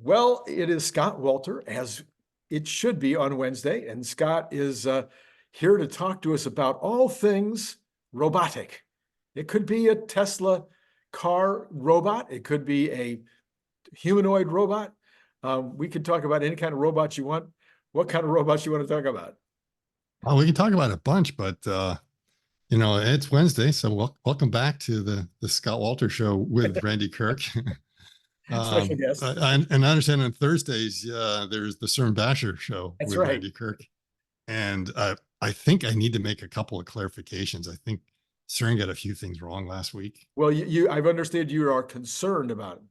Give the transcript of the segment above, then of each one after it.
Well, it is Scott Walter, as it should be on Wednesday, and Scott is here to talk to us about all things robotic. It could be a Tesla car robot. It could be a humanoid robot. We could talk about any kind of robots you want. What kind of robots you want to talk about? Oh, we can talk about a bunch, but it's Wednesday, so welcome back to the Scott Walter Show with Randy Kirk. Special guest. And I understand on Thursdays, there's the Cern Basher Show That's with right. Randy Kirk, and I think I need to make a couple of clarifications. I think Cern got a few things wrong last week. Well, I've understood you are concerned about it.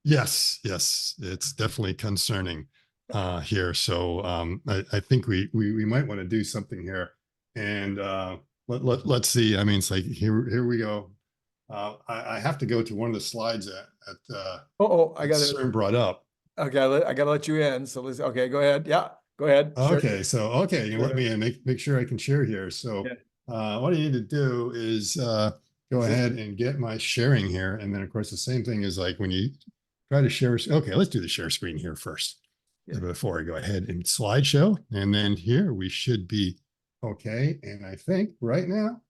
Yes, it's definitely concerning here. So I think we might want to do something here, and let's see. I mean, it's like here we go. I have to go to one of the slides that I got Cern brought up. Okay, I got to let you in. So okay, go ahead. Yeah, go ahead. Okay, so you let me make sure I can share here. So what I need to do is go ahead and get my sharing here, and then of course the same thing is like when you try to share. Okay, let's do the share screen here first before I go ahead and slideshow, and then here we should be okay. And I think right now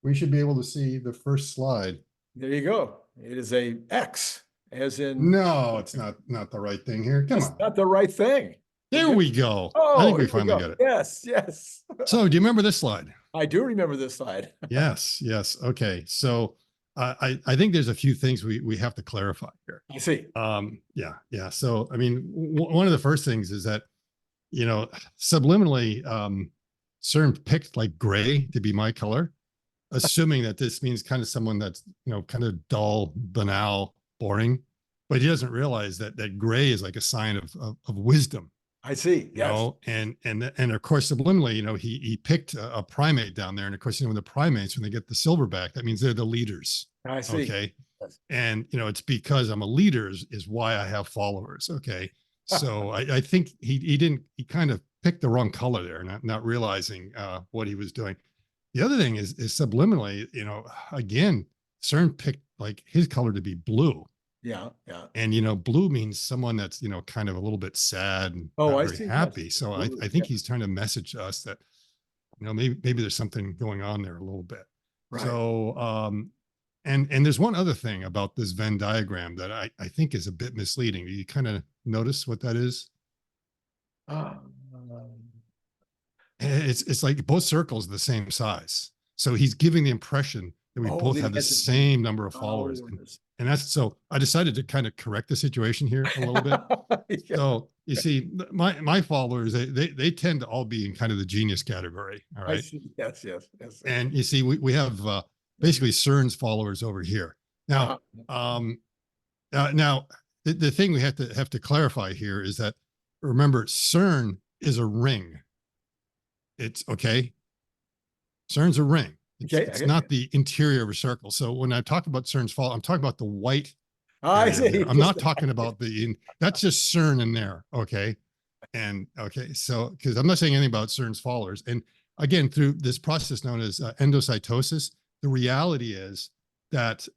we should be able to see the first slide. There you go. It is a X, as in. No, it's not the right thing here. Come on. Not the right thing. There we go. Oh, I think we finally got it. Yes. So do you remember this slide? I do remember this slide. Yes. Okay. So I think there's a few things we have to clarify here. I see. Yeah. So, I mean, one of the first things is that, subliminally, Cern picked like gray to be my color, assuming that this means kind of someone that's, kind of dull, banal, boring, but he doesn't realize that gray is like a sign of wisdom. I see. Yes. And of course, subliminally, he picked a primate down there. And of course, when the primates, when they get the silverback, that means they're the leaders. I see. Okay. Yes. And, it's because I'm a leader is why I have followers. Okay. So I think he kind of picked the wrong color there, not realizing what he was doing. The other thing is subliminally, again, Cern picked like his color to be blue. Yeah. And, blue means someone that's, kind of a little bit sad and not very happy. Yes. So I think he's trying to message us that, maybe there's something going on there a little bit. Right. So, and there's one other thing about this Venn diagram that I think is a bit misleading. Do you kind of notice what that is? It's like both circles are the same size. So he's giving the impression that we both have the same number of followers. And that's, so I decided to kind of correct the situation here a little bit. Yeah. So you see, my followers, they tend to all be in kind of the genius category. All right. Yes. And you see, we have basically Cern's followers over here. Now, now the thing we have to clarify here is that, remember, Cern is a ring. It's okay. Cern's a ring. It's not the interior of a circle. So when I talk about Cern's fall, I'm talking about the white. I see. I'm not talking about that's just Cern in there. Okay. And okay. So, because I'm not saying anything about Cern's followers. And again, through this process known as endocytosis, the reality is that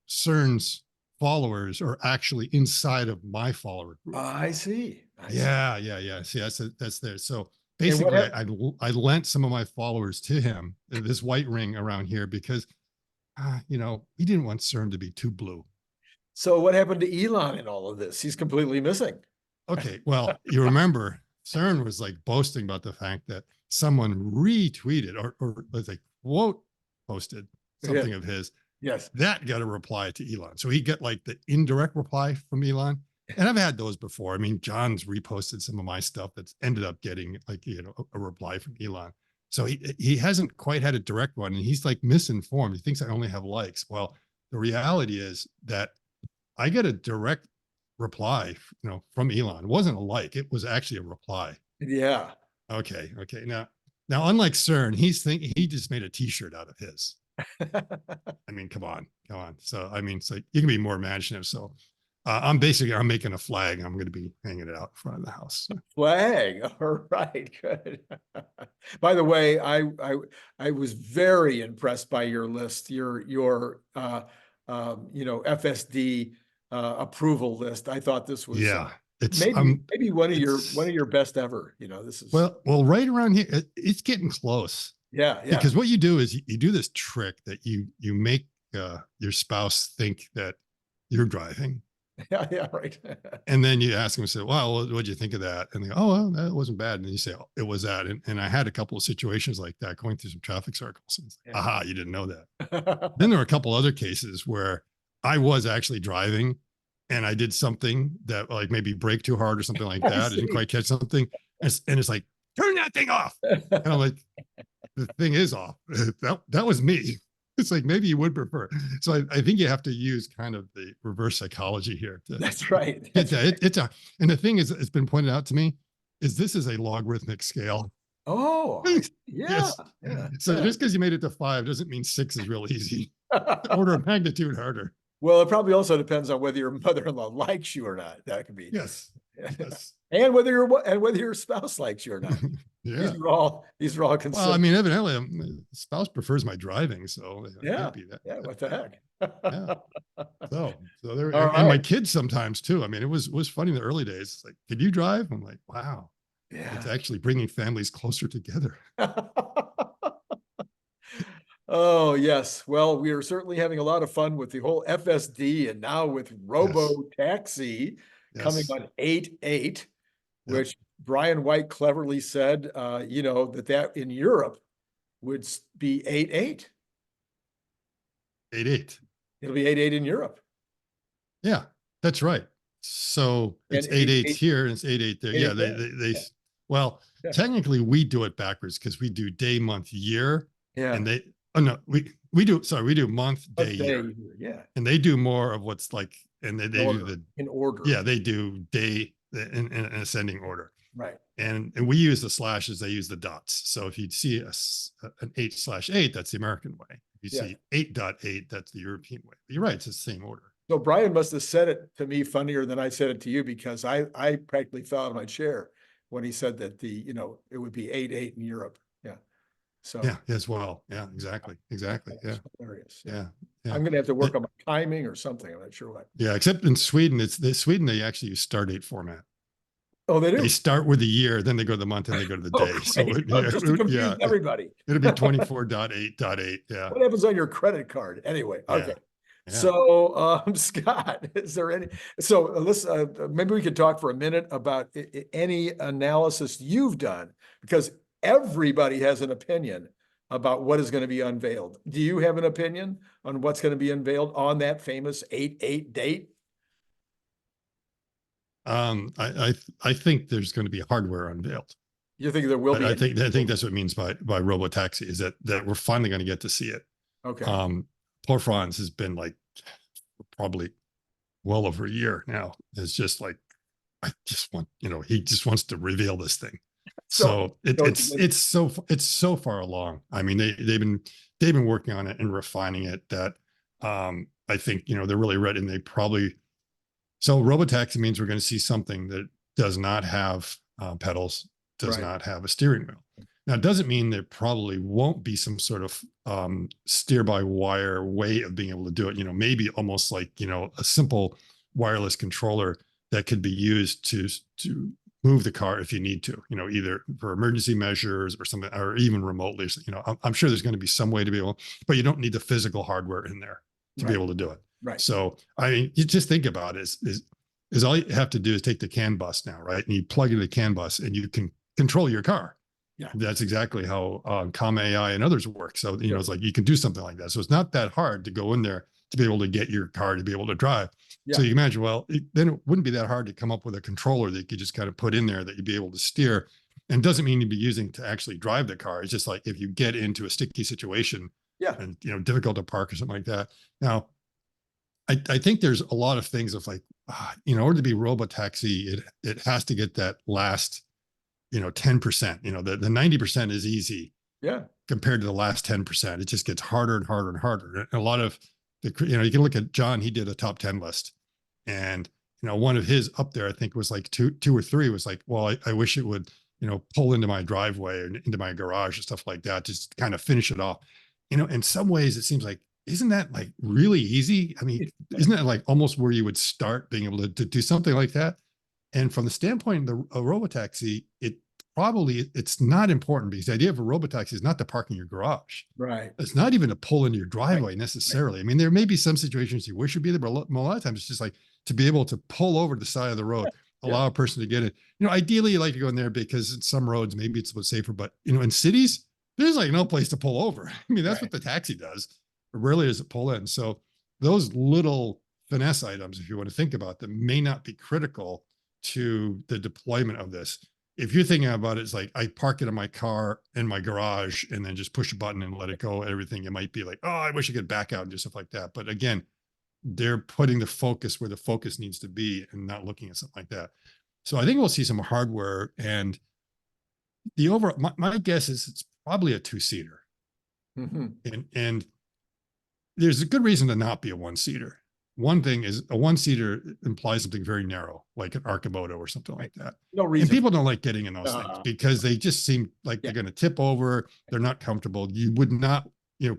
Cern's followers are actually inside of my follower group. I see. Yeah. See, that's there. So basically, I lent some of my followers to him, this white ring around here, because, he didn't want Cern to be too blue. So what happened to Elon in all of this? He's completely missing. Okay, well, you remember Cern was like boasting about the fact that someone retweeted or let's say quote posted something of his. Yes. That got a reply to Elon. So he got like the indirect reply from Elon. And I've had those before. I mean, John's reposted some of my stuff that's ended up getting like, a reply from Elon. So he hasn't quite had a direct one, and he's like misinformed. He thinks I only have likes. Well, the reality is that I get a direct reply, from Elon. It wasn't a like, it was actually a reply. Yeah. Okay. Now, unlike Cern, he just made a t-shirt out of his. I mean, come on. So, I mean, so you can be more imaginative. So I'm making a flag. I'm going to be hanging it out in front of the house. Flag. All right, good. By the way, I was very impressed by your list, your FSD approval list. I thought this was It's maybe one of your best ever. This is well, right around here, it's getting close. yeah. Because what you do is you do this trick that you make your spouse think that you're driving. Yeah, right. And then you ask them, say, well, what'd you think of that? And they go, oh, well, that wasn't bad. And then you say, oh, it was that. And I had a couple of situations like that going through some traffic circles. And like, aha, you didn't know that. Then there were a couple other cases where I was actually driving and I did something that like maybe brake too hard or something like that. I didn't quite catch something. And it's like, turn that thing off. And I'm like, the thing is off. That was me. It's like, maybe you would prefer. So I think you have to use kind of the reverse psychology here. That's right. And the thing is, it's been pointed out to me, is this is a logarithmic scale. Oh, yeah. Yes. Yeah. So just because you made it to 5 doesn't mean 6 is real easy. Order of magnitude harder. Well, it probably also depends on whether your mother-in-law likes you or not. That could be. Yes. Yes. And whether your spouse likes you or not. Yeah. These are all considered. Well, I mean, evidently, my spouse prefers my driving, so yeah. Be that. Yeah. What the heck? Yeah. So there, and right. my kids sometimes too. I mean, it was funny in the early days. It's like, could you drive? I'm like, wow. Yeah. It's actually bringing families closer together. Oh, yes. Well, we are certainly having a lot of fun with the whole FSD and now with Robotaxi coming on 8/8, which Brian White cleverly said, that in Europe would be 8/8. 8/8. It'll be 8/8 in Europe. Yeah, that's right. So it's 8/8 here and it's 8/8 there. Yeah, they technically we do it backwards because we do day, month, year. Yeah. And we do month, day, year. Yeah. And they do more of what's like, and they do in order. Yeah, they do day in ascending order. Right. And we use the slashes, they use the dots. So if you see an 8/8, that's the American way. If you see 8.8, that's the European way. But you're right, it's the same order. So Brian must have said it to me funnier than I said it to you, because I practically fell out of my chair when he said that it would be 8/8 in Europe. Yeah. So yeah, as well. Yeah, exactly. Yeah. Hilarious. Yeah. I'm going to have to work on my timing or something. I'm not sure what. Yeah, except in Sweden, they actually use star date format. Oh, they do. They start with the year, then they go to the month, and they go to the day. So just to confuse everybody. It'll be 24.8.8. Yeah. What happens on your credit card? Anyway, okay. Yeah. So, Scott, is there any? So let's maybe we could talk for a minute about any analysis you've done, because everybody has an opinion about what is going to be unveiled. Do you have an opinion on what's going to be unveiled on that famous 8/8 date? I think there's going to be hardware unveiled. You think there will be? I think that's what it means by Robotaxi, is that we're finally going to get to see it. Okay. Paul Franz has been like probably well over a year now. It's just like, I just want, he just wants to reveal this thing. So it's so far along. I mean, they've been working on it and refining it that I think, they're really ready, and they probably, so Robotaxi means we're going to see something that does not have pedals, does not have a steering wheel. Now, it doesn't mean there probably won't be some sort of steer-by-wire way of being able to do it. Maybe almost like, a simple wireless controller that could be used to move the car if you need to, either for emergency measures or something, or even remotely. I'm sure there's going to be some way to be able, but you don't need the physical hardware in there to be able to do it. Right. So, I mean, you just think about it is all you have to do is take the CAN bus now, right? And you plug into the CAN bus and you can control your car. Yeah. That's exactly how Comma AI and others work. So, it's like you can do something like that. So it's not that hard to go in there to be able to get your car to be able to drive. Yeah. So you imagine, then it wouldn't be that hard to come up with a controller that you could just kind of put in there that you'd be able to steer. And doesn't mean you'd be using to actually drive the car. It's just like if you get into a sticky situation and, difficult to park or something like that. Now, I think there's a lot of things of like, in order to be Robotaxi, it has to get that last, 10%, the 90% is easy. Yeah. Compared to the last 10%, it just gets harder and harder and harder. And a lot of you can look at John, he did a top 10 list, and, one of his up there, I think was like two or three was like, well, I wish it would, pull into my driveway and into my garage and stuff like that, just kind of finish it off. In some ways it seems like, isn't that like really easy? I mean, isn't that like almost where you would start being able to do something like that? And from the standpoint of a Robotaxi, it's not important, because the idea of a Robotaxi is not to park in your garage. Right. It's not even to pull into your driveway Right. necessarily. I mean, there may be some situations you wish would be there, but a lot of times it's just like to be able to pull over to the side of the road, allow a person to get it. Ideally you like to go in there because in some roads, maybe it's a bit safer, but in cities, there's like no place to pull over. I mean, that's what the taxi does. Rarely does it pull in. So those little finesse items, if you want to think about them, may not be critical to the deployment of this. If you're thinking about it, it's like I park it in my car in my garage and then just push a button and let it go. Everything, it might be like, oh, I wish I could back out and do stuff like that. But again, they're putting the focus where the focus needs to be and not looking at something like that. So I think we'll see some hardware, and the overall, my guess is it's probably a two-seater. And there's a good reason to not be a one-seater. One thing is a one-seater implies something very narrow, like an Archimoto or something like that. No reason. And people don't like getting in those things because they just seem like they're going to tip over. They're not comfortable. You would not,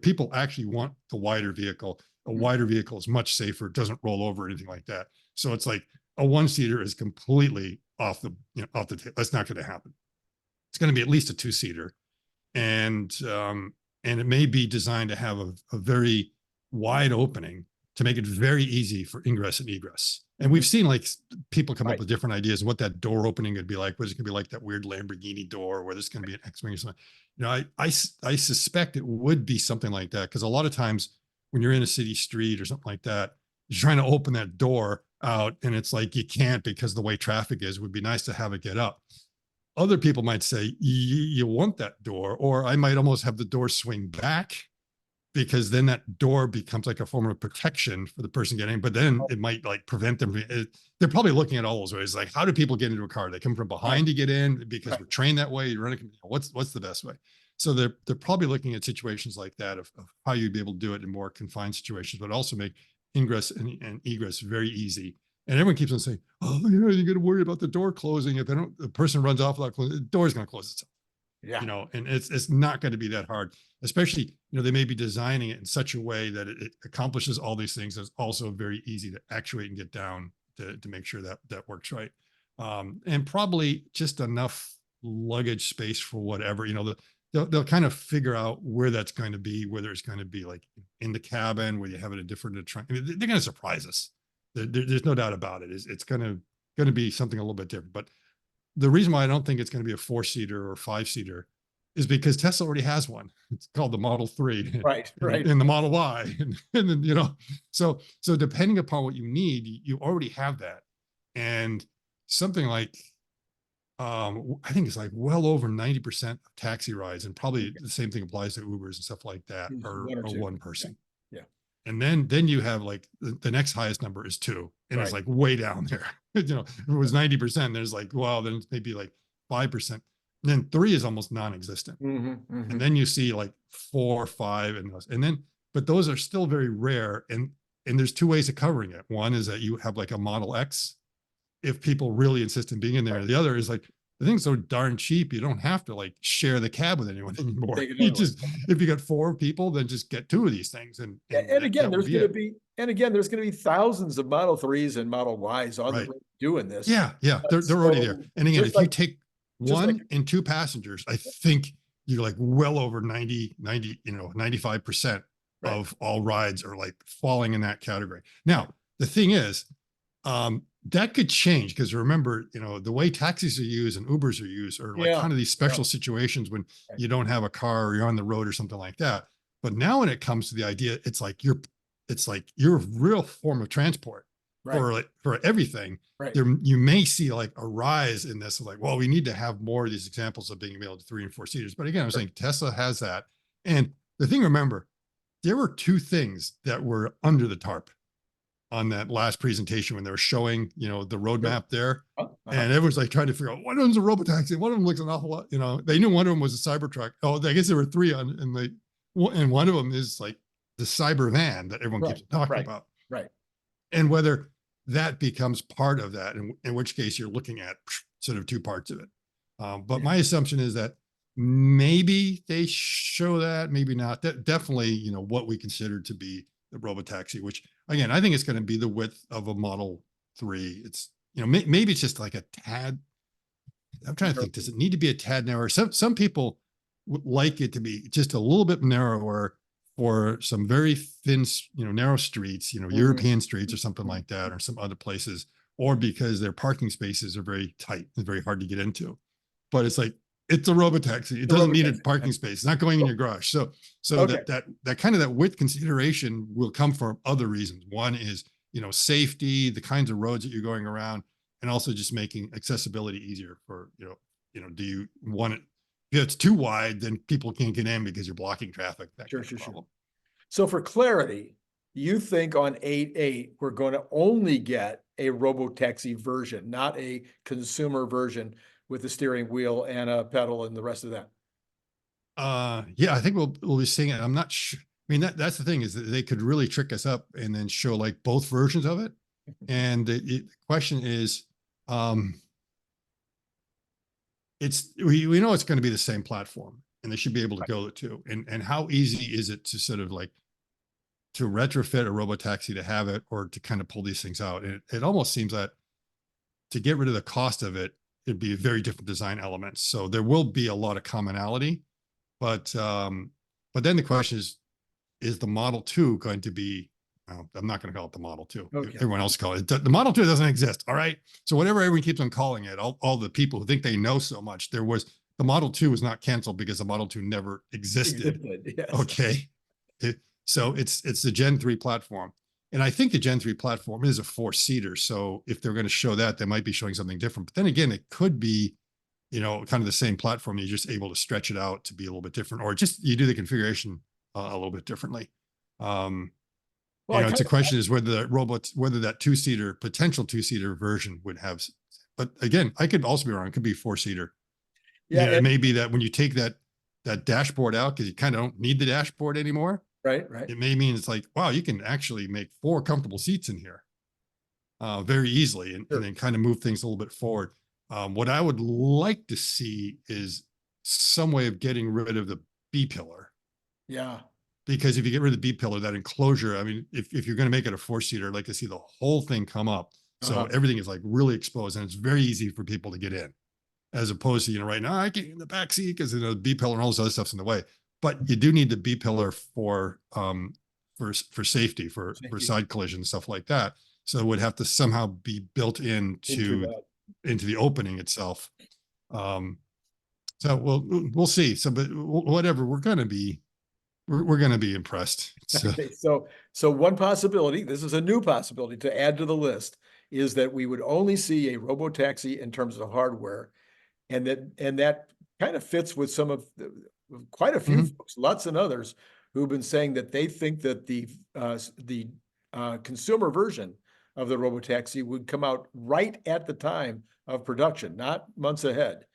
people actually want the wider vehicle. A wider vehicle is much safer. It doesn't roll over or anything like that. So it's like a one-seater is completely off the table. That's not going to happen. It's going to be at least a two-seater. And it may be designed to have a very wide opening to make it very easy for ingress and egress. And we've seen like people come up with different ideas of what that door opening would be like. Was it going to be like that weird Lamborghini door where there's going to be an X-wing or something? I suspect it would be something like that, because a lot of times when you're in a city street or something like that, you're trying to open that door out and it's like you can't because the way traffic is. It would be nice to have it get up. Other people might say you want that door, or I might almost have the door swing back, because then that door becomes like a form of protection for the person getting in, but then it might like prevent them. They're probably looking at all those ways. Like, how do people get into a car? They come from behind to get in because we're trained that way. You're running, what's the best way? So they're probably looking at situations like that of how you'd be able to do it in more confined situations, but also make ingress and egress very easy. And everyone keeps on saying, oh, you're going to worry about the door closing. If the person runs off without closing, the door's going to close itself. And it's not going to be that hard, especially, they may be designing it in such a way that it accomplishes all these things. It's also very easy to actuate and get down to make sure that works right. And probably just enough luggage space for whatever, they'll kind of figure out where that's going to be, whether it's going to be like in the cabin, where you have it a different, they're going to surprise us. There's no doubt about it. It's going to be something a little bit different. But the reason why I don't think it's going to be a 4-seater or 5-seater is because Tesla already has one. It's called the Model 3, right, and the Model Y, and then so depending upon what you need, you already have that. And something like I think it's like well over 90% of taxi rides, and probably the same thing applies to Ubers and stuff like that, are one person. And then you have like the next highest number is 2, and it's like way down there. If it was 90%, there's like, well, then it's maybe like 5%. And then 3 is almost non-existent. And then you see like 4, 5, but those are still very rare. And there's 2 ways of covering it. One is that you have like a Model X, if people really insist on being in there. The other is like, the thing's so darn cheap, you don't have to like share the cab with anyone anymore. You just, if you got 4 people, then just get 2 of these things. And again, there's going to be thousands of Model 3s and Model Ys on the road doing this. Yeah. They're already there. And again, if you take 1 and 2 passengers, I think you're like well over 95% of all rides are like falling in that category. Now, the thing is, that could change, because remember, the way taxis are used and Ubers are used are like kind of these special situations when you don't have a car or you're on the road or something like that. But now when it comes to the idea, it's like your real form of transport for everything. You may see like a rise in this, like, well, we need to have more of these examples of being able to 3 and 4 seaters. But again, I'm saying Tesla has that. And the thing, remember, there were 2 things that were under the tarp on that last presentation when they were showing, the roadmap there. And everyone's like trying to figure out, one of them's a Robotaxi, one of them looks an awful lot, they knew one of them was a Cybertruck. Oh, I guess there were 3 and one of them is like the cyber van that everyone keeps talking about. And whether that becomes part of that, in which case you're looking at sort of 2 parts of it. But my assumption is that maybe they show that, maybe not. That definitely, what we consider to be the Robotaxi, which again, I think it's going to be the width of a Model 3. It's maybe it's just like a tad. I'm trying to think, does it need to be a tad narrower? Some people would like it to be just a little bit narrower for some very thin, narrow streets, European streets or something like that, or some other places, or because their parking spaces are very tight and very hard to get into. But it's like, it's a Robotaxi. It doesn't need a parking space. It's not going in your garage. So that kind of that width consideration will come from other reasons. One is, safety, the kinds of roads that you're going around, and also just making accessibility easier for, do you want it? If it's too wide, then people can't get in because you're blocking traffic. Sure. So for clarity, you think on 8.8, we're going to only get a Robotaxi version, not a consumer version with the steering wheel and a pedal and the rest of that? Yeah, I think we'll be seeing it. I'm not sure. I mean, that's the thing, is that they could really trick us up and then show like both versions of it. And the question is, we know it's going to be the same platform, and they should be able to go to. And how easy is it to sort of like to retrofit a Robotaxi to have it, or to kind of pull these things out? And it almost seems that to get rid of the cost of it, it'd be very different design elements. So there will be a lot of commonality, but then the question is the Model 2 going to be, I'm not going to call it the Model 2. Okay. Everyone else call it. The Model 2 doesn't exist. All right. So whatever everyone keeps on calling it, all the people who think they know so much, the Model 2 was not canceled because the Model 2 never existed. Yes. Okay. So it's the Gen 3 platform. And I think the Gen 3 platform is a 4-seater. So if they're going to show that, they might be showing something different. But then again, it could be, kind of the same platform. You're just able to stretch it out to be a little bit different, or just you do the configuration a little bit differently. It's a question is whether that potential 2-seater version would have. But again, I could also be wrong. It could be 4-seater. Yeah, it may be that when you take that dashboard out, because you kind of don't need the dashboard anymore. Right. It may mean it's like, wow, you can actually make 4 comfortable seats in here very easily, and then kind of move things a little bit forward. What I would like to see is some way of getting rid of the B-pillar. Yeah. Because if you get rid of the B-pillar, that enclosure, I mean, if you're going to make it a 4-seater, I'd like to see the whole thing come up. So everything is like really exposed, and it's very easy for people to get in, as opposed to, right now I get in the back seat because the B-pillar and all this other stuff's in the way. But you do need the B-pillar for safety, for side collision, stuff like that. So it would have to somehow be built into the opening itself. So we'll see. So, but whatever, we're going to be impressed. So. Okay, so one possibility, this is a new possibility to add to the list, is that we would only see a Robotaxi in terms of hardware, and that kind of fits with some of quite a few folks, Lutz and others, who've been saying that they think that the consumer version of the Robotaxi would come out right at the time of production, not months ahead.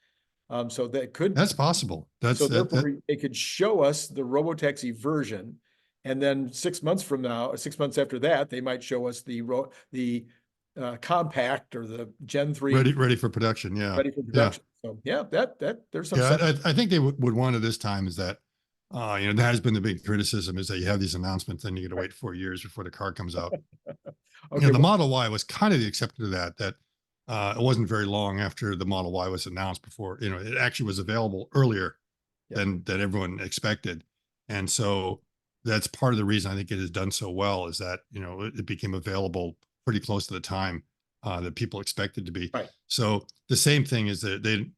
So that's possible. They could show us the Robotaxi version, and then 6 months from now, or 6 months after that, they might show us the compact or the Gen 3 ready for production. Yeah. Ready for production. Yeah. So there's some. Yeah, I think they would want to this time is that, that has been the big criticism, is that you have these announcements, then you got to wait 4 years before the car comes out. Okay, the Model Y was kind of the exception to that it wasn't very long after the Model Y was announced before, it actually was available earlier than everyone expected. And so that's part of the reason I think it has done so well, is that, it became available pretty close to the time that people expected to be. Right. So the same thing is that they,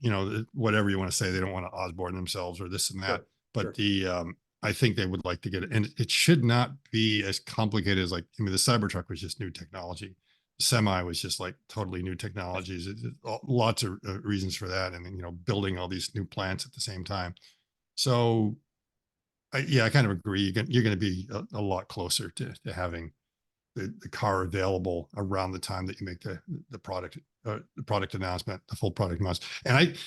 whatever you want to say, they don't want to Osborne themselves or this and that, but I think they would like to get it. And it should not be as complicated as the Cybertruck was just new technology. The Semi was just like totally new technologies. Lots of reasons for that. And then, building all these new plants at the same time. So I kind of agree. You're going to be a lot closer to having the car available around the time that you make the product announcement, the full product announcement. And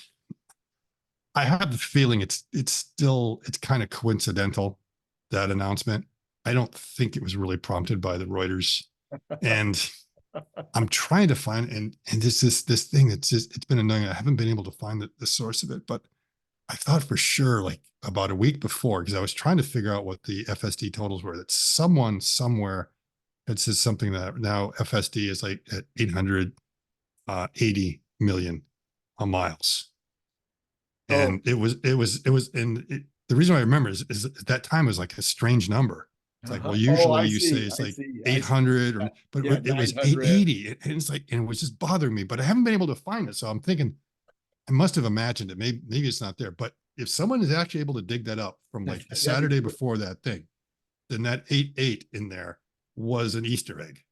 I have the feeling it's kind of coincidental, that announcement. I don't think it was really prompted by the Reuters. And I'm trying to find, and this thing that's just, it's been annoying. I haven't been able to find the source of it, but I thought for sure, like about a week before, because I was trying to figure out what the FSD totals were, that someone somewhere had said something that now FSD is like at 800 80 million miles. Oh, And the reason why I remember is at that time was like a strange number. It's like, well, Oh, usually I you say see. it's I like see. I see. 800, or, but Yeah, it was 900. 880. And it's like, and it was just bothering me, but I haven't been able to find it. So I'm thinking I must have imagined it. Maybe it's not there, but if someone is actually able to dig that up from like the That'd be Saturday before that thing, then that 88 in there was an Easter egg.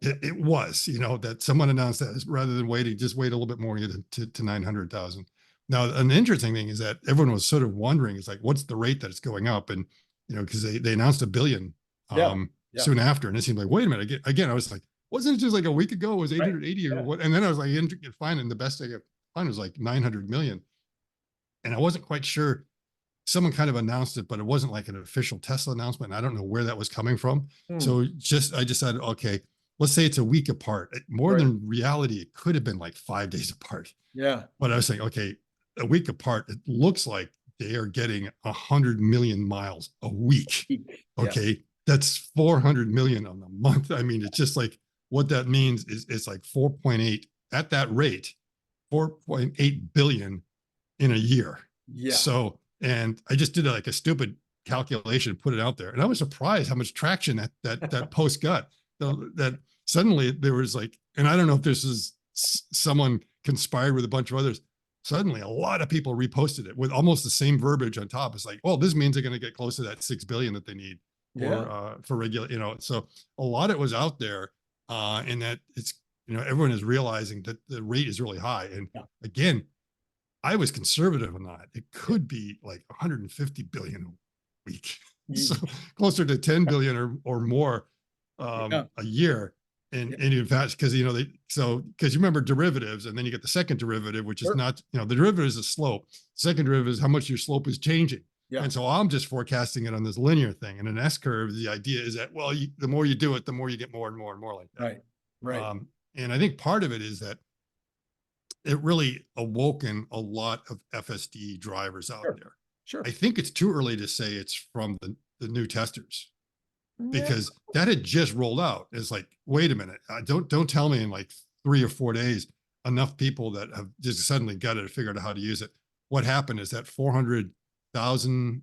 It was, that someone announced that rather than waiting, just wait a little bit more to 900,000. Now, an interesting thing is that everyone was sort of wondering, it's like, what's the rate that it's going up? And, because they announced a billion Yeah. soon after. And it seemed like, wait a minute, again, I was like, wasn't it just like a week ago? It was 880 or what? And then I was like, fine. And the best I could find was like 900 million. And I wasn't quite sure. Someone kind of announced it, but it wasn't like an official Tesla announcement. And I don't know where that was coming from. So I decided, okay, let's say it's a week apart. More than reality, it could have been like 5 days apart. Yeah. But I was saying, okay, a week apart, it looks like they are getting 100 million miles a week. Okay. That's 400 million on the month. I mean, it's just like what that means is it's like 4.8 at that rate, 4.8 billion in a year. Yeah. So, and I just did like a stupid calculation, put it out there, and I was surprised how much traction that post got. That suddenly there was like, and I don't know if this is someone conspired with a bunch of others. Suddenly, a lot of people reposted it with almost the same verbiage on top. It's like, well, this means they're going to get close to that 6 billion that they need for regular. So a lot of it was out there, and that it's everyone is realizing that the rate is really high. And again, I was conservative on that. It could be like 150 billion a week, so closer to 10 billion or more a year. And in fact, because because you remember derivatives, and then you get the second derative, which is not, the derivative is a slope. Second derivative is how much your slope is changing. Yeah. And so I'm just forecasting it on this linear thing. And an S curve, the idea is that, well, the more you do it, the more you get more and more and more like that. Right. And I think part of it is that it really awoken a lot of FSD drivers out there. Sure. I think it's too early to say it's from the new testers, because that had just rolled out. It's like, wait a minute, don't tell me in like 3 or 4 days enough people that have just suddenly got it, figured out how to use it. What happened is that 400,000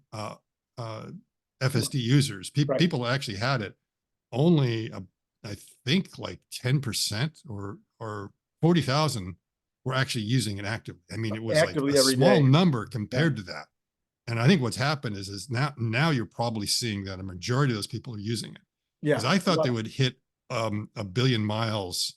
FSD users, people actually had it. Only I think like 10% or 40,000 were actually using it actively. I mean, it was actively like a small number compared to that. And I think what's happened is now you're probably seeing that a majority of those people are using it. Yeah. Because I thought they would hit 1 billion miles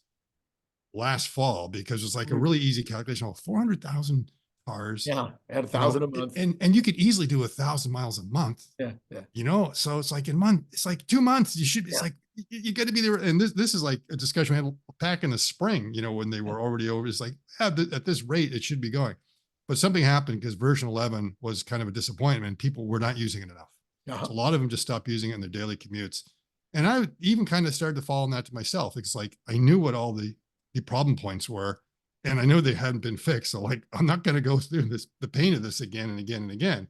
last fall, because it was like a really easy calculation. 400,000 cars. Yeah. At 1,000 a month. And you could easily do 1,000 miles a month. Yeah. Yeah. So it's like it's like 2 months. It's like, you got to be there. And this is like a discussion we had back in the spring, when they were already over. It's like, at this rate, it should be going. But something happened because version 11 was kind of a disappointment. People were not using it enough. So a lot of them just stopped using it in their daily commutes. And I even kind of started to fall in that to myself. It's like, I knew what all the problem points were, and I know they hadn't been fixed. So like, I'm not going to go through the pain of this again and again and again.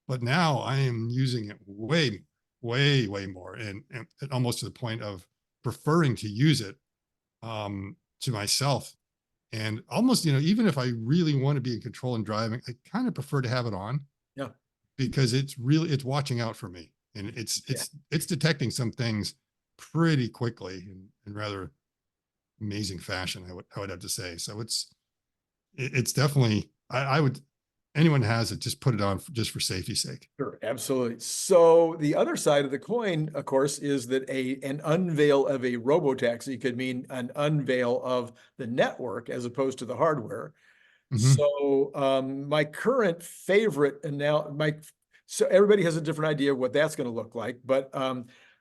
But now I am using it way more, and almost to the point of preferring to use it to myself. And almost, even if I really want to be in control and driving, I kind of prefer to have it on. Yeah. Because it's watching out for me, and it's detecting some things pretty quickly in rather amazing fashion, I would have to say. So it's definitely, I would, anyone has it, just put it on just for safety's sake. Sure, absolutely. So the other side of the coin, of course, is that an unveil of a robotaxi could mean an unveil of the network as opposed to the hardware. So my current favorite, so everybody has a different idea of what that's going to look like, but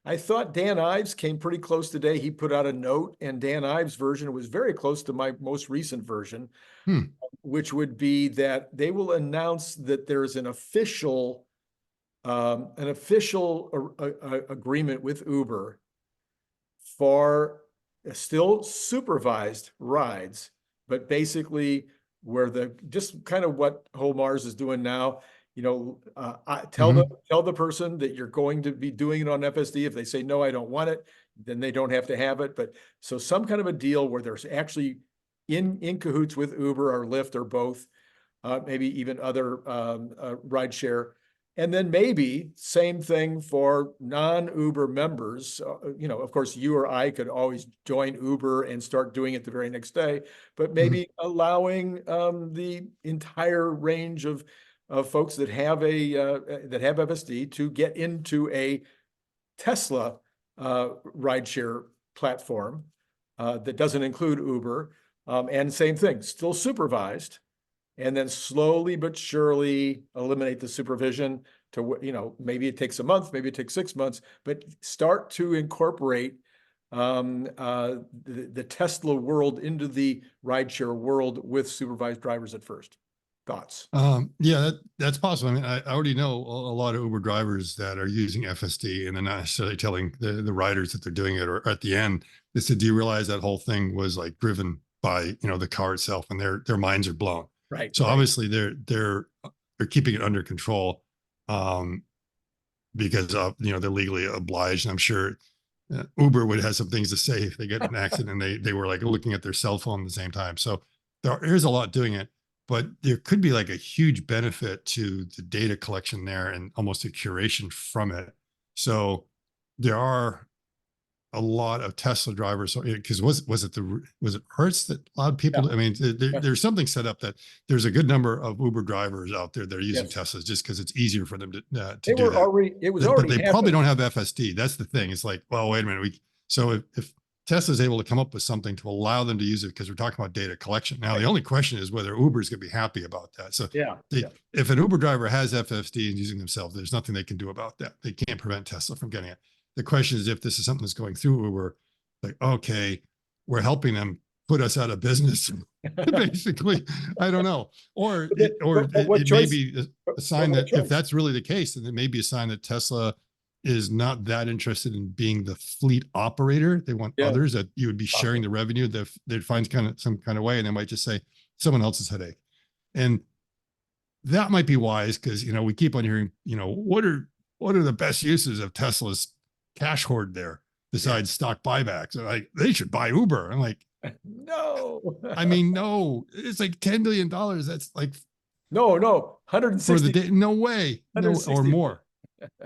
I thought Dan Ives came pretty close today. He put out a note, and Dan Ives' version was very close to my most recent version, which would be that they will announce that there's an official agreement with Uber for still supervised rides, but basically where just kind of what Whole Mars is doing now. Tell the person that you're going to be doing it on FSD. If they say, no, I don't want it, then they don't have to have it. But so some kind of a deal where there's actually in cahoots with Uber or Lyft or both, maybe even other rideshare. And then maybe same thing for non-Uber members. Of course, you or I could always join Uber and start doing it the very next day, but maybe allowing the entire range of folks that have FSD to get into a Tesla rideshare platform that doesn't include Uber. And same thing, still supervised, and then slowly but surely eliminate the supervision to, maybe it takes a month, maybe it takes 6 months, but start to incorporate the Tesla world into the rideshare world with supervised drivers at first. Thoughts? Yeah, that's possible. I mean, I already know a lot of Uber drivers that are using FSD, and they're not necessarily telling the riders that they're doing it, or at the end, they said, do you realize that whole thing was like driven by, the car itself, and their minds are blown. Right. So right. obviously they're keeping it under control, because of, they're legally obliged. And I'm sure Uber would have some things to say if they get in an accident and they were like looking at their cell phone at the same time. So there is a lot doing it, but there could be like a huge benefit to the data collection there and almost a curation from it. So there are a lot of Tesla drivers, because was it Hertz that allowed people to, I mean, there's something set up that there's a good number of Uber drivers out there that are using Teslas just because it's easier for them to do that. It was already but they probably don't have FSD. That's the thing. It's like, well, wait a minute. So if Tesla is able to come up with something to allow them to use it, because we're talking about data collection. Now, the only question is whether Uber is going to be happy about that. So if an Uber driver has FSD and using themselves, there's nothing they can do about that. They can't prevent Tesla from getting it. The question is if this is something that's going through Uber, like, okay, we're helping them put us out of business. Basically, I don't know. Or it may be a sign that if that's really the case, then it may be a sign that Tesla is not that interested in being the fleet operator. They want others, that you would be sharing the revenue, that they'd find some kind of way, and they might just say someone else's headache. And that might be wise, because, we keep on hearing, what are the best uses of Tesla's cash hoard there besides stock buybacks? And like, they should buy Uber. I'm like, no. I mean, no, it's like $10 billion. That's like, no, 160 for the day. No way. No, or more.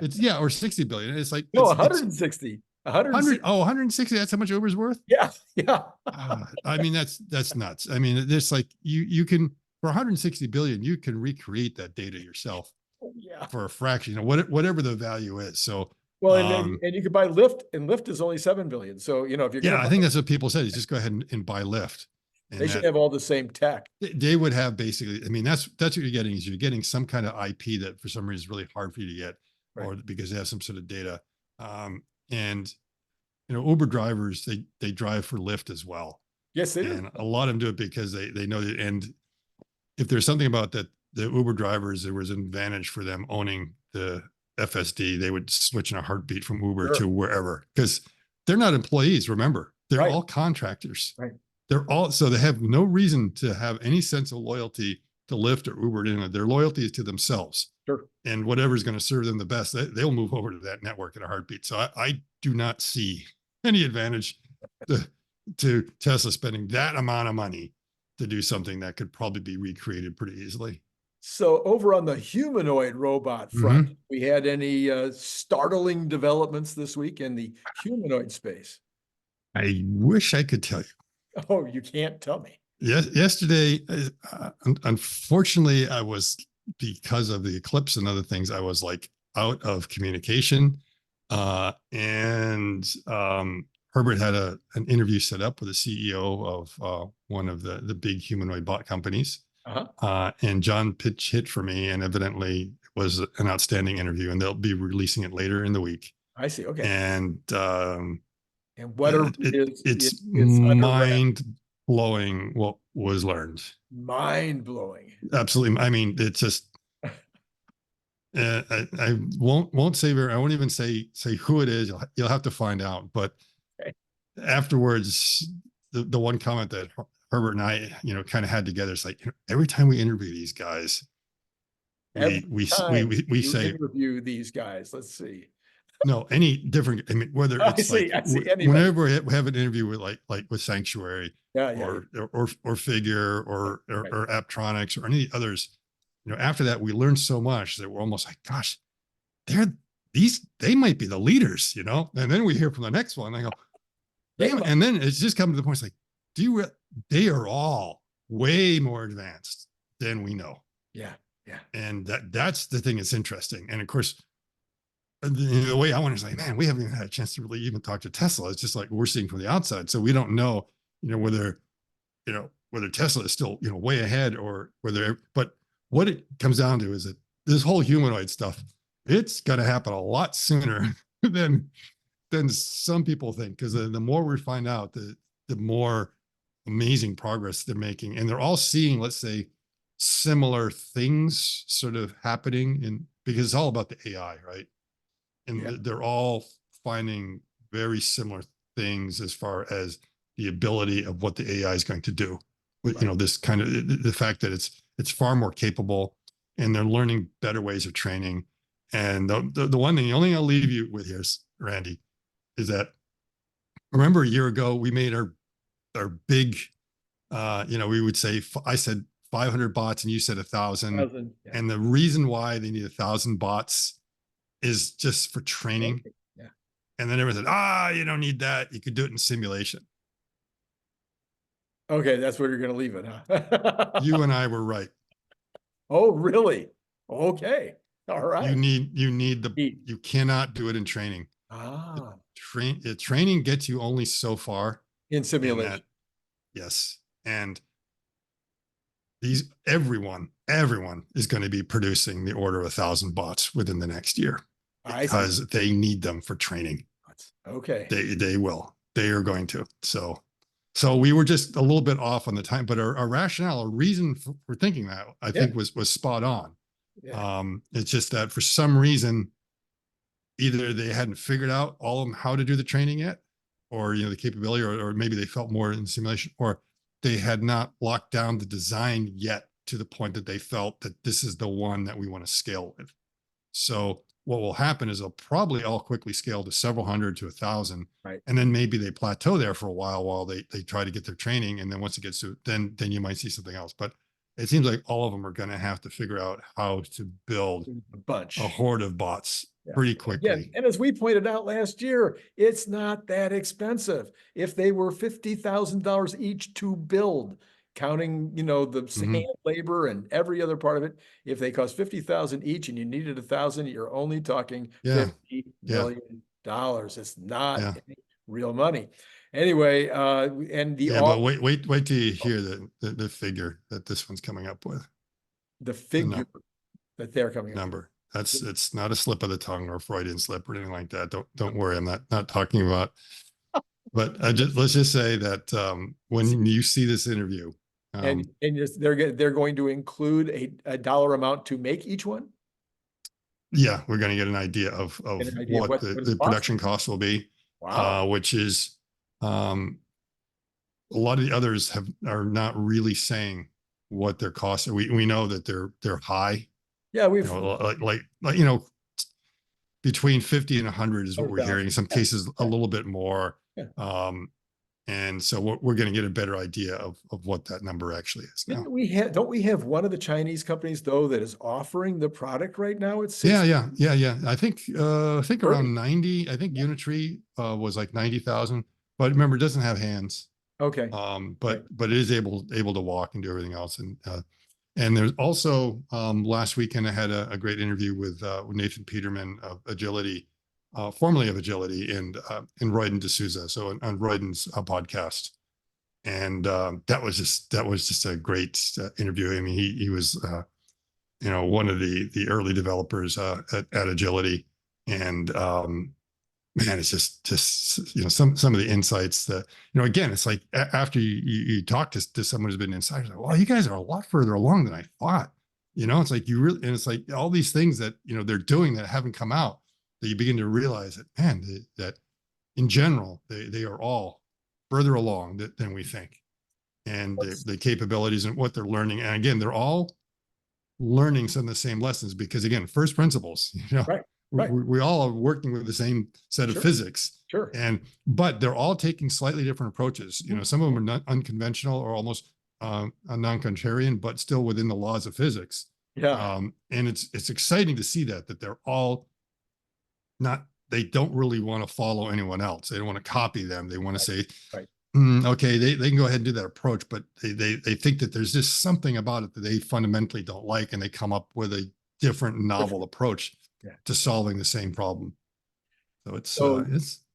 It's or 60 billion. It's like, no, 160. 160. That's how much Uber's worth. Yeah. I mean, that's nuts. I mean, there's like, you can, for 160 billion, you can recreate that data yourself for a fraction, whatever the value is. So, well, and you could buy Lyft, and Lyft is only 7 billion. So, if you're I think that's what people said, is just go ahead and buy Lyft. And they should have all the same tech. They would have basically, I mean, that's what you're getting, is you're getting some kind of IP that for some reason is really hard for you to get, or because they have some sort of data. And, Uber drivers, they drive for Lyft as well. Yes, they do. And a lot of them do it because they know that. And if there's something about that, the Uber drivers, there was an advantage for them owning the FSD, they would switch in a heartbeat from Uber to wherever, because they're not employees. Remember, they're all contractors. Right. So they have no reason to have any sense of loyalty to Lyft or Uber. Their loyalty is to themselves. Sure. And whatever's going to serve them the best, they'll move over to that network in a heartbeat. So I do not see any advantage to Tesla spending that amount of money to do something that could probably be recreated pretty easily. So over on the humanoid robot front, we had any startling developments this week in the humanoid space? I wish I could tell you. Oh, you can't tell me. Yes, yesterday, unfortunately, because of the eclipse and other things, I was like out of communication. And Herbert had an interview set up with the CEO of one of the big humanoid bot companies. And John pitch hit for me, and evidently it was an outstanding interview, and they'll be releasing it later in the week. I see. Okay. And what it's mind blowing what was learned. Mind blowing. Absolutely. I mean, it's just, I won't say I won't even say who it is. You'll have to find out. But afterwards, the one comment that Herbert and I, kind of had together, it's like, every time we interview these guys, we say, interview these guys. Let's see. no, any different. I mean, whether I it's see, like I see. Anybody. whenever we have an interview with like with Sanctuary Yeah, yeah, or Figure right. or Aptronics or any others, after that we learned so much that we're almost like, gosh, they might be the leaders, And then we hear from the next one, and I go, damn it. And then it's just come to the point, it's like, they are all way more advanced than we know. Yeah, yeah. And that's the thing that's interesting. And of course, the way I want to say, man, we haven't even had a chance to really even talk to Tesla. It's just like we're seeing from the outside. So we don't know, whether Tesla is still, way ahead or but what it comes down to is that this whole humanoid stuff, it's going to happen a lot sooner than some people think. Because the more we find out, the more amazing progress they're making. And they're all seeing, let's say, similar things sort of happening because it's all about the AI, right? And they're all finding very similar things as far as the ability of what the AI is going to do. Right. This kind of the fact that it's far more capable, and they're learning better ways of training. And the one thing, the only thing I'll leave you with here, Randy, is that remember a year ago we made our big, we would say, I said 500 bots and you said 1,000. Yeah. And the reason why they need 1,000 bots is just for training. Yeah. And then everyone said, you don't need that. You could do it in simulation. Okay, that's where you're going to leave it, huh? You and I were right. Oh, really? Okay. All right. You cannot do it in training. Training gets you only so far in simulation. Yes. And everyone is going to be producing the order of 1,000 bots within the next year because they need them for training. Okay. They are going to. So we were just a little bit off on the time, but our rationale, our reason for thinking that, I think was spot on. Yeah. It's just that for some reason, either they hadn't figured out all of them how to do the training yet, or the capability, or maybe they felt more in simulation, or they had not locked down the design yet to the point that they felt that this is the one that we want to scale with. So what will happen is they'll probably all quickly scale to several hundred to 1,000. Right. And then maybe they plateau there for a while they try to get their training. And then once it gets to, then you might see something else. But it seems like all of them are going to have to figure out how to build a horde of bots pretty quickly. Yeah. And as we pointed out last year, it's not that expensive. If they were $50,000 each to build, counting, the hand labor and every other part of it, if they cost 50,000 each and you needed 1,000, you're only talking $50 million. It's not any real money. Anyway, and but wait till you hear the figure that this one's coming up with. The figure that they're coming up with. It's not a slip of the tongue or Freudian slip or anything like that. Don't worry. I'm not talking about, but let's just say that when you see this interview, and they're going to include a dollar amount to make each one. Yeah, we're going to get an idea of what the production cost will be. Wow. Which is a lot of the others are not really saying what their costs are. We know that they're high. Yeah, we've between 50 and 100 is what we're hearing. In some cases, a little bit more. Yeah. And so we're going to get a better idea of what that number actually is now. Don't we have one of the Chinese companies though that is offering the product right now? It's yeah. I think around 90. I think Unitree was like 90,000, but remember, it doesn't have hands. Okay. But it is able to walk and do everything else. And there's also last weekend I had a great interview with Nathan Peterman of Agility, formerly of Agility, and Royden D'Souza, so on Royden's podcast. And that was just a great interview. I mean, he was one of the early developers at Agility, and man, it's just some of the insights that again, it's like after you talk to someone who's been inside, you're like, well, you guys are a lot further along than I thought. It's like and it's like all these things that they're doing that haven't come out, that you begin to realize that, man, that in general they are all further along than we think, and the capabilities and what they're learning. And again, they're all learning some of the same lessons because, again, first principles. Right. Right. We all are working with the same set of Sure. physics. Sure. But they're all taking slightly different approaches. You know, some of them are not unconventional or almost a non-contrarian, but still within the laws of physics. Yeah. And it's exciting to see that they're all not, they don't really want to follow anyone else. They don't want to copy them. They want to say, Right. Okay, they can go ahead and do that approach, but they think that there's just something about it that they fundamentally don't like, and they come up with a different novel approach to solving the same problem. So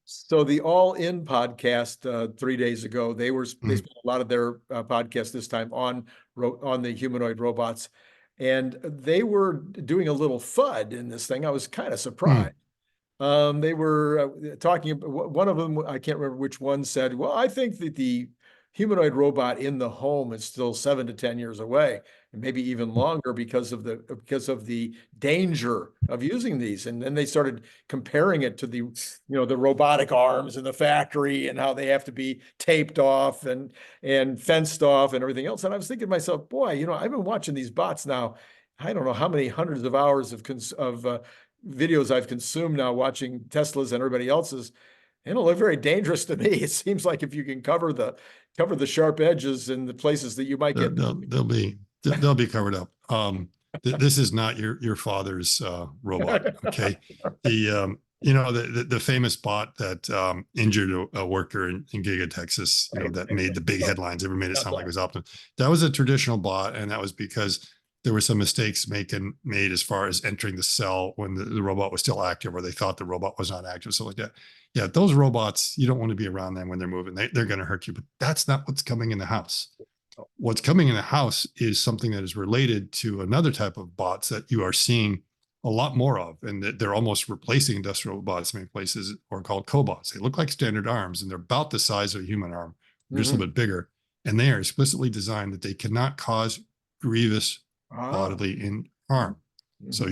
so the All In podcast 3 days ago, they spent a lot of their podcast this time on the humanoid robots, and they were doing a little FUD in this thing. I was kind of surprised. They were talking about, one of them, I can't remember which one, said, well, I think that the humanoid robot in the home is still 7 to 10 years away, and maybe even longer because of the danger of using these. And then they started comparing it to the robotic arms in the factory and how they have to be taped off and fenced off and everything else. And I was thinking to myself, boy, I've been watching these bots now. I don't know how many hundreds of hours of videos I've consumed now watching Teslas and everybody else's. And it'll look very dangerous to me. It seems like if you can cover the sharp edges in the places that you might get, they'll be covered up. This is not your father's robot. Okay. The famous bot that injured a worker in Giga, Texas, that made the big headlines, ever made it sound like it was Optimus. That was a traditional bot, and that was because there were some mistakes made as far as entering the cell when the robot was still active, or they thought the robot was not active, so like that. Yeah, those robots, you don't want to be around them when they're moving. They're going to hurt you, but that's not what's coming in the house. What's coming in the house is something that is related to another type of bots that you are seeing a lot more of, and that they're almost replacing industrial robots in many places, or called cobots. They look like standard arms, and they're about the size of a human arm, just a little bit bigger, and they are explicitly designed that they cannot cause grievous bodily harm. So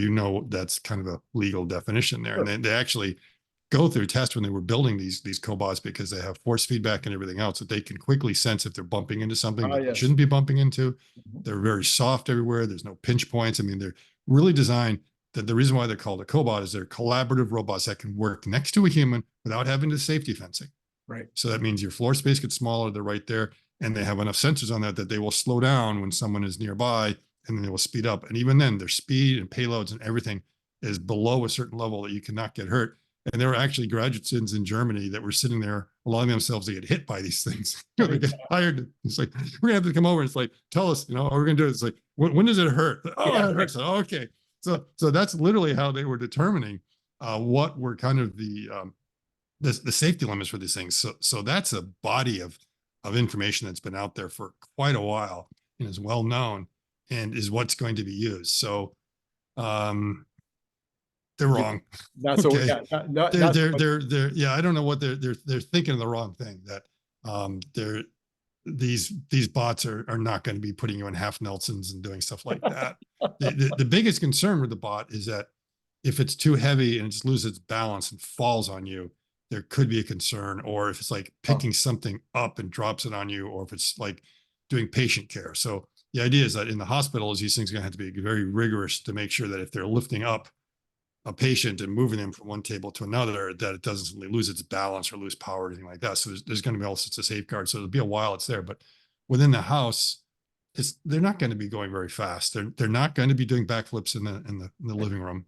that's kind of a legal definition there. And they actually go through tests when they were building these cobots, because they have force feedback and everything else, that they can quickly sense if they're bumping into something that they shouldn't be bumping into. They're very soft everywhere. There's no pinch points. I mean, they're really designed that the reason why they're called a cobot is they're collaborative robots that can work next to a human without having to safety fencing. Right. So that means your floor space gets smaller. They're right there. And they have enough sensors on that they will slow down when someone is nearby, and then they will speed up. And even then, their speed and payloads and everything is below a certain level that you cannot get hurt. And there were actually graduate students in Germany that were sitting there allowing themselves to get hit by these things. They get hired. It's like, we're gonna have to come over. It's like, tell us, what we're gonna do. It's like, when does it hurt? Oh, it hurts. Oh, okay. So that's literally how they were determining what were kind of the safety limits for these things. So that's a body of information that's been out there for quite a while and is well known and is what's going to be used. So they're wrong. Not so. Okay. They're yeah. I don't know what they're thinking of the wrong thing. That these bots are not going to be putting you in half Nelsons and doing stuff like that. The biggest concern with the bot is that if it's too heavy and it just loses its balance and falls on you, there could be a concern. Or if it's like picking something up and drops it on you, or if it's like doing patient care. So the idea is that in the hospitals, these things are going to have to be very rigorous to make sure that if they're lifting up a patient and moving them from one table to another, that it doesn't lose its balance or lose power or anything like that. So there's going to be all sorts of safeguards. So it'll be a while it's there, but within the house, they're not going to be going very fast. They're not going to be doing backflips in the living room.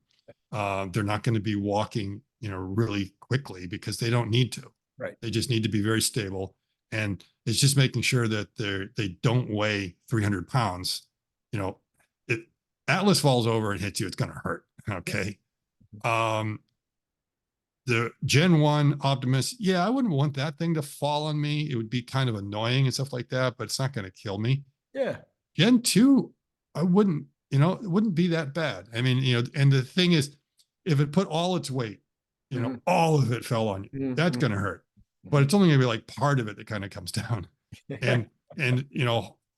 They're not going to be walking, really quickly, because they don't need to. Right. They just need to be very stable. And it's just making sure that they don't weigh 300 pounds. If Atlas falls over and hits you, it's going to hurt. Okay. The Gen 1 Optimus, I wouldn't want that thing to fall on me. It would be kind of annoying and stuff like that, but it's not going to kill me. Yeah. Gen 2, I wouldn't, it wouldn't be that bad. I mean, and the thing is, if it put all its weight, all of it fell on you, that's going to hurt. But it's only going to be like part of it that kind of comes down. And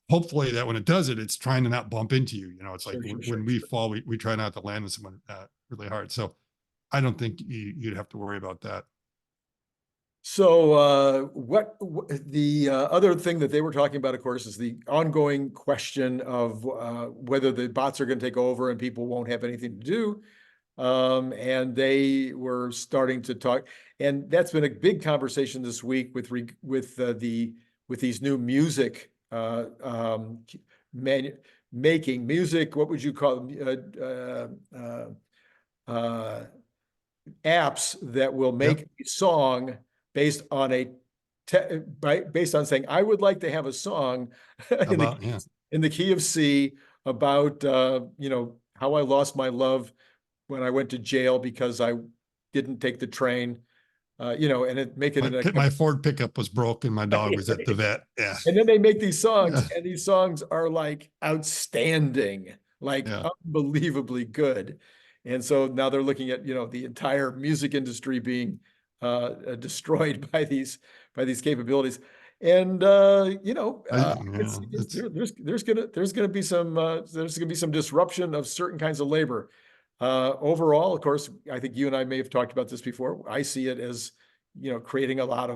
hopefully that when it does it, it's trying to not bump into you. It's like when we fall, we try not to land on someone really hard. So I don't think you'd have to worry about that. So what the other thing that they were talking about, of course, is the ongoing question of whether the bots are going to take over and people won't have anything to do. And they were starting to talk, and that's been a big conversation this week with these new music making music. What would you call them? Apps that will Yep. make a song based on based on saying, I would like to have a song in Yeah. the key of C about how I lost my love when I went to jail because I didn't take the train, and make it in a My Ford pickup was broken. My dog was at the vet. Yeah. and then they make these songs, Yeah. and these songs are like outstanding, like Yeah. unbelievably good. And so now they're looking at, the entire music industry being destroyed by these capabilities. And It's there's gonna be some disruption of certain kinds of labor. Overall, of course, I think you and I may have talked about this before. I see it as, creating a lot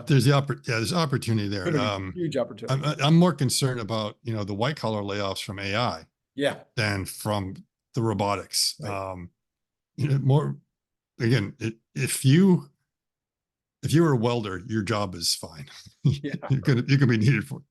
there's there's opportunity there. huge opportunity. I'm more concerned about, the white collar layoffs from AI Yeah, than from the robotics. right. More again, if you were a welder, your job is fine. Yeah. you can be needed for,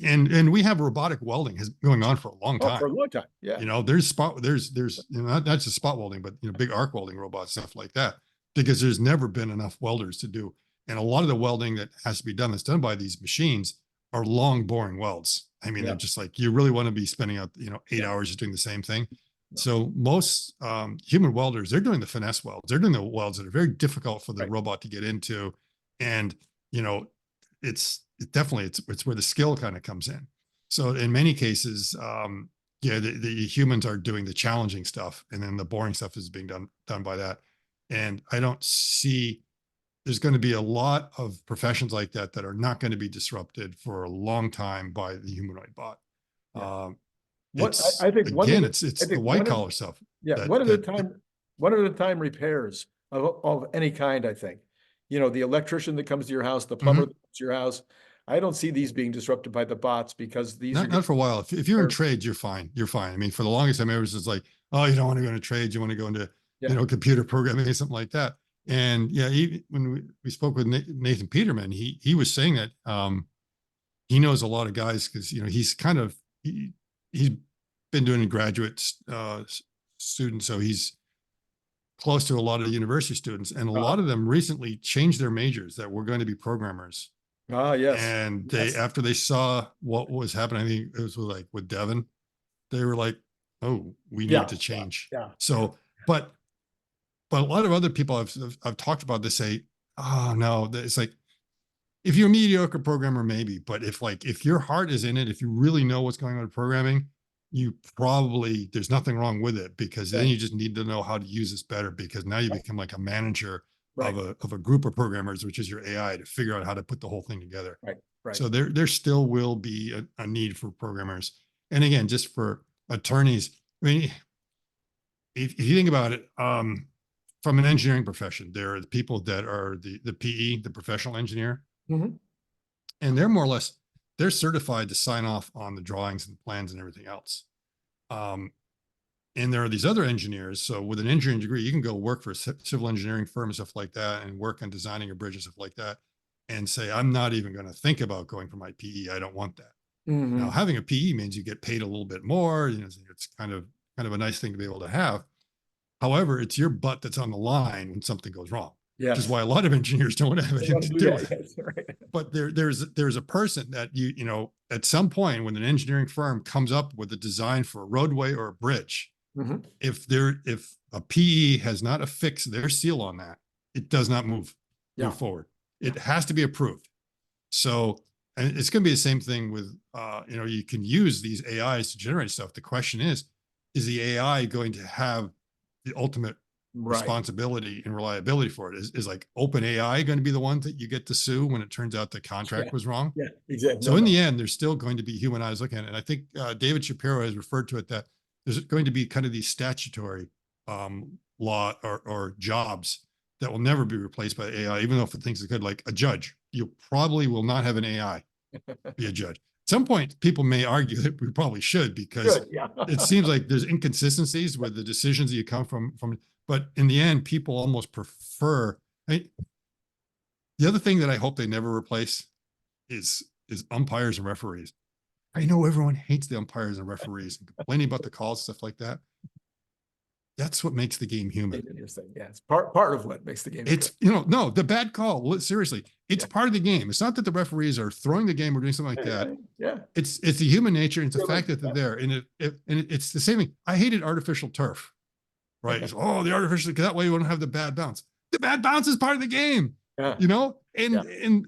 and we have robotic welding has going on for a long Oh, time. for a long time. Yeah. There's not just spot welding, but big arc welding robots, stuff like that, because there's never been enough welders to do. And a lot of the welding that has to be done, that's done by these machines, are long, boring welds. I mean, Yeah. they're just like, you really want to be spending out, 8 Yeah. hours just doing the same thing. No. So most human welders, they're doing the finesse welds. They're doing the welds that are very difficult for the Right. robot to get into. And, it's where the skill kind of comes in. So in many cases, the humans are doing the challenging stuff, and then the boring stuff is being done by that. And I don't see there's going to be a lot of professions like that that are not going to be disrupted for a long time by the humanoid bot. Yeah. It's I think again, it's the white collar stuff. Yeah, one at a time repairs of any kind, I think. The electrician that comes to your house, the plumber that comes to your house. I don't see these being disrupted by the bots, because these not for a while. If you're in trades, you're fine. You're fine. I mean, for the longest time, it was just like, oh, you don't want to go into trades. You want to go into, computer programming or something like that. And yeah, when we spoke with Nathan Peterman, he was saying that he knows a lot of guys, because he's kind of he's been doing graduate students, so he's close to a lot of the university students, and a lot of them recently changed their majors that were going to be programmers. Yes. And after they saw what was happening, I think it was with Devin, they were like, oh, we need to change. Yeah. So, but a lot of other people I've talked about this say, oh no, it's like, if you're a mediocre programmer, maybe, but if your heart is in it, if you really know what's going on with programming, there's nothing wrong with it, because then you just need to know how to use this better, because now you become like a manager of a group of programmers, which is your AI, to figure out how to put the whole thing together. Right. So there still will be a need for programmers. And again, just for attorneys, I mean, if you think about it, from an engineering profession, there are the people that are the PE, the professional engineer, and they're more or less, they're certified to sign off on the drawings and plans and everything else. And there are these other engineers. So with an engineering degree, you can go work for a civil engineering firm and stuff like that, and work on designing a bridge and stuff like that, and say, I'm not even going to think about going for my PE. I don't want that. Now, having a PE means you get paid a little bit more. It's kind of a nice thing to be able to have. However, it's your butt that's on the line when something goes wrong. Yes. Which is why a lot of engineers don't have anything to do with it. Yes, right. But there's a person that at some point, when an engineering firm comes up with a design for a roadway or a bridge, if a PE has not affixed their seal on that, it does not move forward. It has to be approved. So, and it's going to be the same thing with you can use these AIs to generate stuff. The question is the AI going to have the ultimate responsibility and reliability for it? Is like OpenAI going to be the one that you get to sue when it turns out the contract was wrong? Yeah, exactly. So in the end, there's still going to be human eyes looking at it. And I think David Shapiro has referred to it that there's going to be kind of these statutory law or jobs that will never be replaced by AI, even though for things that could, like a judge, you probably will not have an AI be a judge. some point, people may argue that we probably should, because Good, yeah. it seems like there's inconsistencies with the decisions that you come from, but in the end, people almost prefer. The other thing that I hope they never replace is umpires and referees. I know everyone hates the umpires and referees and complaining about the calls, stuff like that. That's what makes the game human. Interesting. Yeah, it's part of what makes the game. It's, no, the bad call, seriously, it's part of the game. It's not that the referees are throwing the game or doing something like that. Yeah. It's the human nature. And it's the fact that they're there. And it's the same thing. I hated artificial turf, right? It's, oh, the artificial, that way you won't have the bad bounce. The bad bounce is part of the game. Yeah. And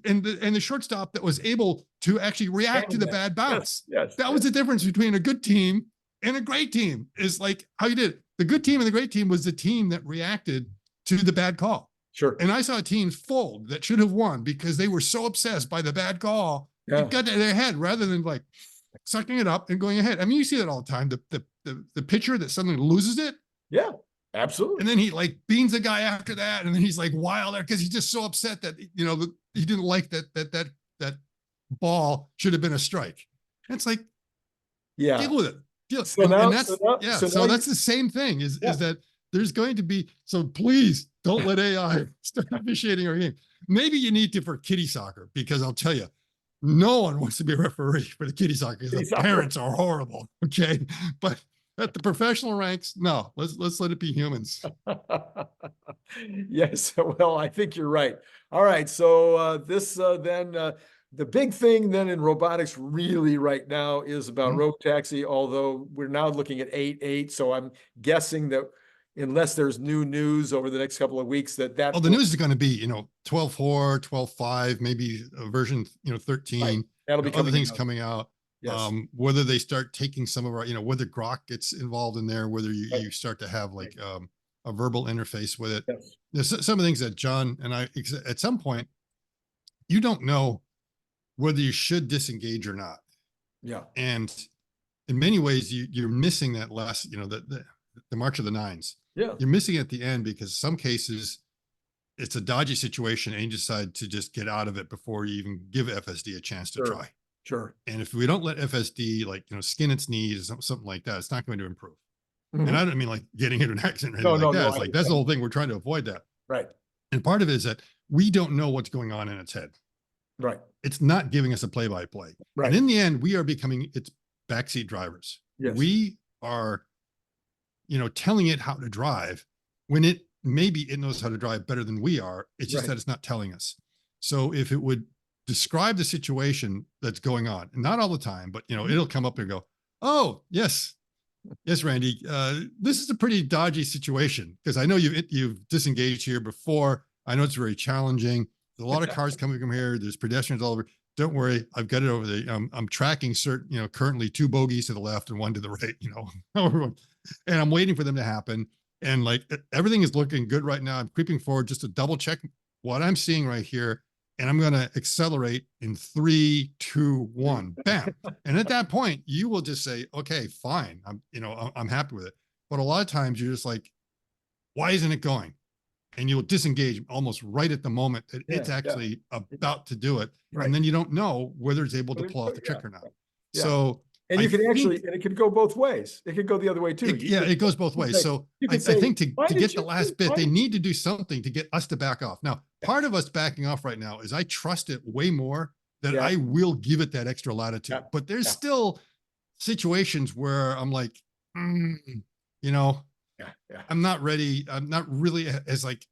the shortstop that was able to actually react to the bad bounce. Yes. That was the difference between a good team and a great team, is like how you did it. The good team and the great team was the team that reacted to the bad call. Sure. And I saw teams fold that should have won because they were so obsessed by the bad call. Yeah. It got to their head rather than like sucking it up and going ahead. I mean, you see that all the time. The pitcher that suddenly loses it. Yeah. Absolutely. And then he like beans the guy after that, and then he's like wild there because he's just so upset that he didn't like that ball should have been a strike. And it's like, deal with it. So that's the same thing. Is that there's going to be, so please don't let AI start officiating our game. Maybe you need to for kiddie soccer, because I'll tell you, no one wants to be a referee for the kiddie soccer because the parents are horrible. Okay, but at the professional ranks, no, let's let it be humans. Yes, well, I think you're right. All right, so the big thing then in robotics really right now is about Robotaxi, although we're now looking at 8.8. So I'm guessing that unless there's new news over the next couple of weeks, that the news is going to be 12.4, 12.5, maybe a version 13. Right. That'll be other things coming out. Yes. Whether they start taking some of our, whether Grok gets involved in there, whether you start to have like a verbal interface with it. Yes. There's some of the things that John and I, at some point, you don't know whether you should disengage or not. Yeah. And in many ways, you're missing that last, the March of the Nines. Yeah. You're missing it at the end because some cases it's a dodgy situation and you decide to just get out of it before you even give FSD a chance to try. Sure. And if we don't let FSD skin its knees, something like that, it's not going to improve. And I don't mean like getting into an accident or anything like that. It's like, that's the whole thing. We're trying to avoid that. Right. And part of it is that we don't know what's going on in its head. Right. It's not giving us a play-by-play. Right. And in the end, we are becoming its backseat drivers. Yes. We are, telling it how to drive when maybe it knows how to drive better than we are. It's just that it's not telling us. So if it would describe the situation that's going on, and not all the time, but it'll come up and go, oh, yes, Randy, this is a pretty dodgy situation because I know you've disengaged here before. I know it's very challenging. There's a lot of cars coming from here. There's pedestrians all over. Don't worry, I've got it over there. I'm tracking currently 2 bogeys to the left and 1 to the right, and I'm waiting for them to happen. And like everything is looking good right now. I'm creeping forward just to double check what I'm seeing right here. And I'm going to accelerate in 3, 2, 1, bam. And at that point, you will just say, okay, fine. I'm happy with it. But a lot of times you're just like, why isn't it going? And you'll disengage almost right at the moment that it's actually about to do it. Right. And then you don't know whether it's able to pull off the trick or not. Yeah. So, and you can and it could go both ways. It could go the other way too. It goes both ways. So I think to get the last bit, they need to do something to get us to back off. Now, part of us backing off right now is I trust it way more that I will give it that extra latitude. Yeah. But there's still situations where I'm like, I'm not ready. I'm not really as like,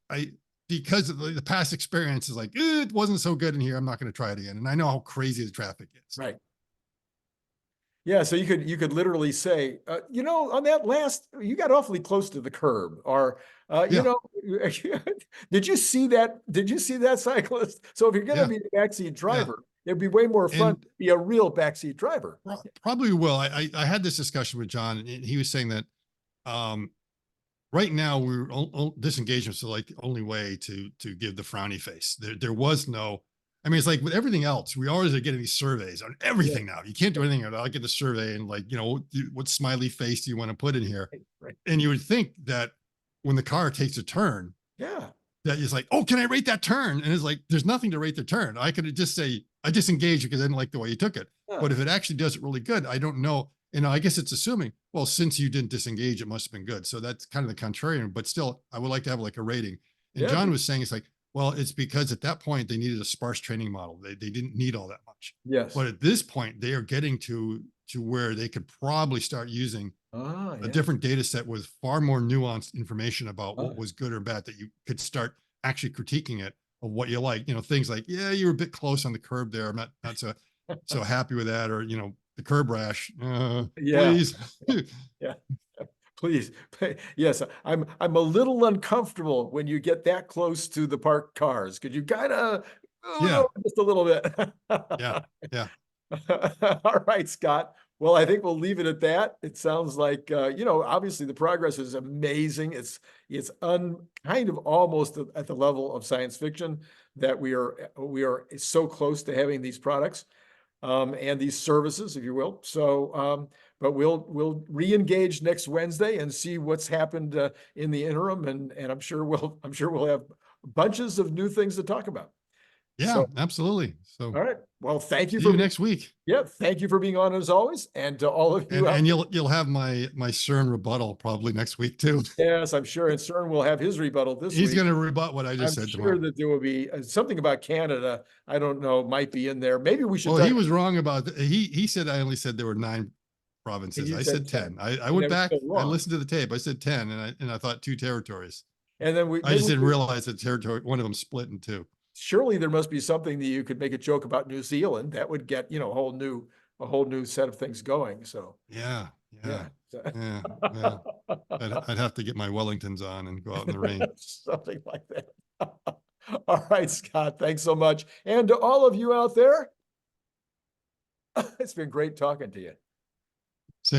because of the past experience is like, it wasn't so good in here. I'm not going to try it again. And I know how crazy the traffic is. Right. Yeah. So you could literally say, on that last, you got awfully close to the curb, or, did you see that? Did you see that cyclist? So if you're going to be a backseat driver, it'd be way more fun to be a real backseat driver. Probably will. I had this discussion with John, and he was saying that, right now we're disengagements are like the only way to give the frowny face. There was no, I mean, it's like with everything else, we always are getting these surveys on everything now. You can't do anything. I'll get the survey and like, what smiley face do you want to put in here? Right. And you would think that when the car takes a turn, that is like, oh, can I rate that turn? And it's like, there's nothing to rate the turn. I could just say, I disengaged because I didn't like the way you took it. Huh. But if it actually does it really good, I don't know. And I guess it's assuming, well, since you didn't disengage, it must have been good. So that's kind of the contrarian, but still, I would like to have like a rating. And Yeah, John was saying, it's like, well, it's because at that point they needed a sparse training model. They didn't need all that much. yes. But at this point, they are getting to where they could probably start using Ah, a yeah. different data set with far more nuanced information about what Ah. was good or bad, that you could start actually critiquing it of what you like. Things like, yeah, you were a bit close on the curb there. I'm not so happy with that. Or, the curb rash, Yeah. please. Yeah. Please. Yes, I'm a little uncomfortable when you get that close to the parked cars. Could you kind of Yeah, just a little bit? yeah, yeah. All right, Scott. Well, I think we'll leave it at that. It sounds like obviously the progress is amazing. It's kind of almost at the level of science fiction that we are so close to having these products and these services, if you will. So, but we'll re-engage next Wednesday and see what's happened in the interim, and I'm sure we'll have bunches of new things to talk about. Yeah, So, absolutely. So all right. Well, thank you see for you next week. thank you for being on as always, and to all of you out And there. you'll have my Cern rebuttal probably next week too. Yes, I'm sure. And Cern will have his rebuttal this He's week. going to rebut what I just I'm said sure tomorrow. that there will be something about Canada. I don't know, might be in there. Maybe we should. Well, he was wrong about he said I only said there were 9 provinces. You I said said 10. 10. I And went that was back, still I wrong. listened to the tape. I said 10 and I thought 2 territories. And then I just didn't realize that territory, one of them split in 2. surely there must be something that you could make a joke about New Zealand that would get, a whole new set of things going. So Yeah. yeah. Yeah. Yeah. I'd have to get my Wellingtons on and go out in the rain. Something like that. All right, Scott, thanks so much. And to all of you out there, it's been great talking to you.